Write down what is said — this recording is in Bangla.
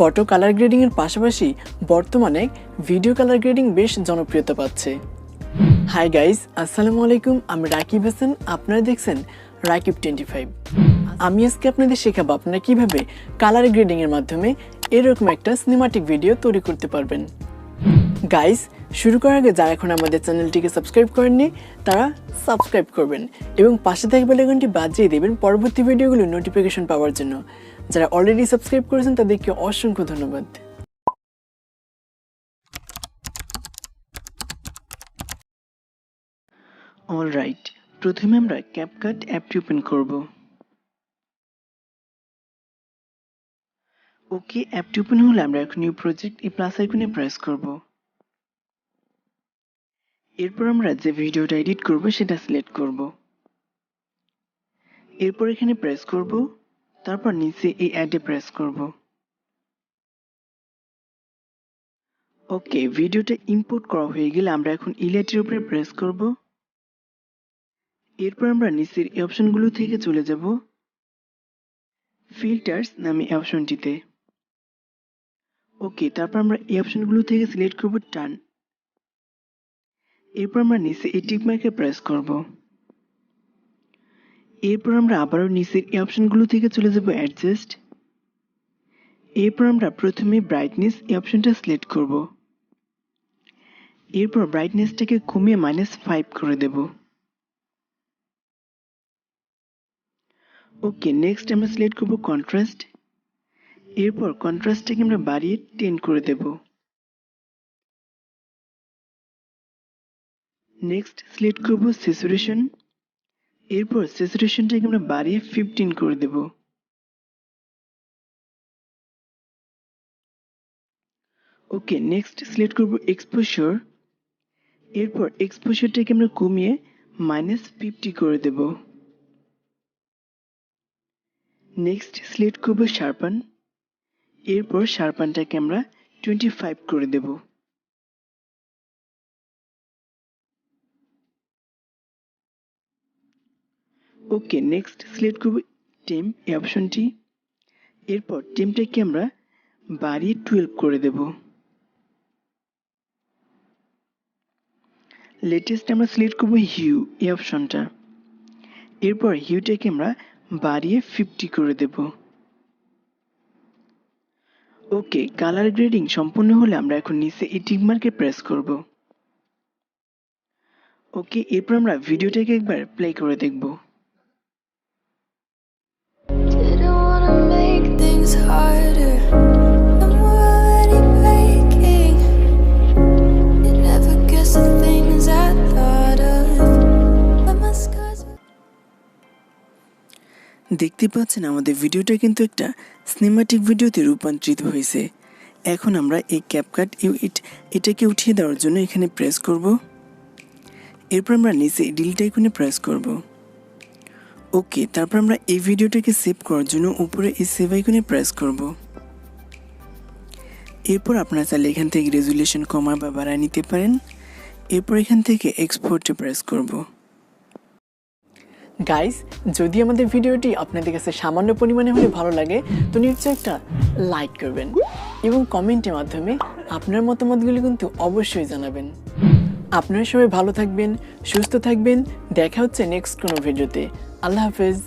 ফটো কালার গ্রেডিং এর পাশাপাশি বর্তমানে ভিডিও কালার গ্রেডিং বেশ জনপ্রিয়তা পাচ্ছে। হাই গাইস, আসসালামু আলাইকুম। আমি রাকিব হাসান, আপনারা দেখছেন রাকিব25। আমি আজকে আপনাদের শেখাবো আপনারা কিভাবে কালার গ্রেডিং এর মাধ্যমে এরকম একটা সিনেমাটিক ভিডিও তৈরি করতে পারবেন। গাইস, শুরু করার আগে যারা এখন আমাদের চ্যানেলটিকে সাবস্ক্রাইব করেননি তারা সাবস্ক্রাইব করবেন এবং পাশে থাকা বেল আইকনটি বাজিয়ে দেবেন পরবর্তী ভিডিওগুলোর নোটিফিকেশন পাওয়ার জন্য। যারা অলরেডি সাবস্ক্রাইব করেছেন তাদেরকে অসংখ্য ধন্যবাদ। অলরাইট, প্রথমে আমরা ক্যাপকাট অ্যাপটি ওপেন করব। ওকে, অ্যাপটি ওপেন হলে আমরা এখন নিউ প্রজেক্ট এই প্লাস আইকনে প্রেস করব। এরপর আমরা যে ভিডিওটা এডিট করব সেটা সিলেক্ট করব। এরপর এখানে প্রেস করব, তারপর নিচে এই অ্যাডে প্রেস করব। ওকে, ভিডিওটা ইম্পোর্ট করা হয়ে গেলে আমরা এখন ইলেটের উপরে প্রেস করব। এরপর আমরা নিচের এই অপশনগুলো থেকে চলে যাব ফিল্টার্স নামে এই অপশনটিতে। ওকে, তারপর আমরা এই অপশনগুলো থেকে সিলেক্ট করব টার্ন। এরপর আমরা নিচে এই টিক মার্কে প্রেস করব। এরপর আমরা আবারও নিচের এই অপশনগুলো থেকে চলে যাব অ্যাডজাস্ট। এরপর আমরা প্রথমে ব্রাইটনেস এই অপশনটা সিলেক্ট করব। এরপর ব্রাইটনেসটাকে কমিয়ে -5 করে দেব। ওকে, নেক্সট আমরা সিলেক্ট করব কন্ট্রাস্ট। এরপর কন্ট্রাস্টটাকে আমরা বাড়িয়ে 10 করে দেব। নেক্সট সিলেক্ট করব স্যাচুরেশন। এরপর স্যাচুরেশনটাকে আমরা বাড়িয়ে 15 করে দেব। ওকে, নেক্সট সিলেক্ট করব এক্সপোজার। এরপর এক্সপোজারটাকে আমরা কমিয়ে -50 করে দেব। নেক্সট সিলেক্ট করব শার্পান। এরপর শার্পানটাকে আমরা 25 করে দেব। ওকে, নেক্সট সিলেক্ট করব টেম্প এই অপশনটি। এরপর টেম্পটাকে আমরা বাড়িয়ে 12 করে দেব। লেটেস্ট আমরা সিলেক্ট করব হিউ এই অপশনটা। এরপর হিউটাকে আমরা বাড়িয়ে 50 করে দেব। ওকে, কালার গ্রেডিং সম্পূর্ণ হলে আমরা এখন নিচে এই টিক মার্কে প্রেস করব। ওকে, এরপর আমরা ভিডিওটাকে একবার প্লে করে দেখব। দেখতে পাচ্ছেন আমাদের ভিডিওটা কিন্তু একটা সিনেমাটিক ভিডিওতে রূপান্তরিত হয়েছে। এখন আমরা এই ক্যাপকাট এটাকে উঠিয়ে দেওয়ার জন্য এখানে প্রেস করব। এরপর আমরা নিচে ডিলিট আইকনে প্রেস করব। ওকে, তারপর আমরা এই ভিডিওটাকে সেভ করার জন্য উপরে এই সেভ আইকনে প্রেস করব। এরপর আপনারা চাইলে এখান থেকে রেজুলেশন কমা বা বাড়ায় নিতে পারেন। এরপর এখান থেকে এক্সপোর্টে প্রেস করব। গাইস, যদি আমাদের ভিডিওটি আপনাদের কাছে সামান্য পরিমাণে হলে ভালো লাগে তো নিশ্চয়ই একটা লাইক করবেন এবং কমেন্টের মাধ্যমে আপনার মতামতগুলি কিন্তু অবশ্যই জানাবেন। আপনারা সবাই ভালো থাকবেন, সুস্থ থাকবেন। দেখা হচ্ছে নেক্সট কোনো ভিডিওতে। আল্লাহ হাফেজ।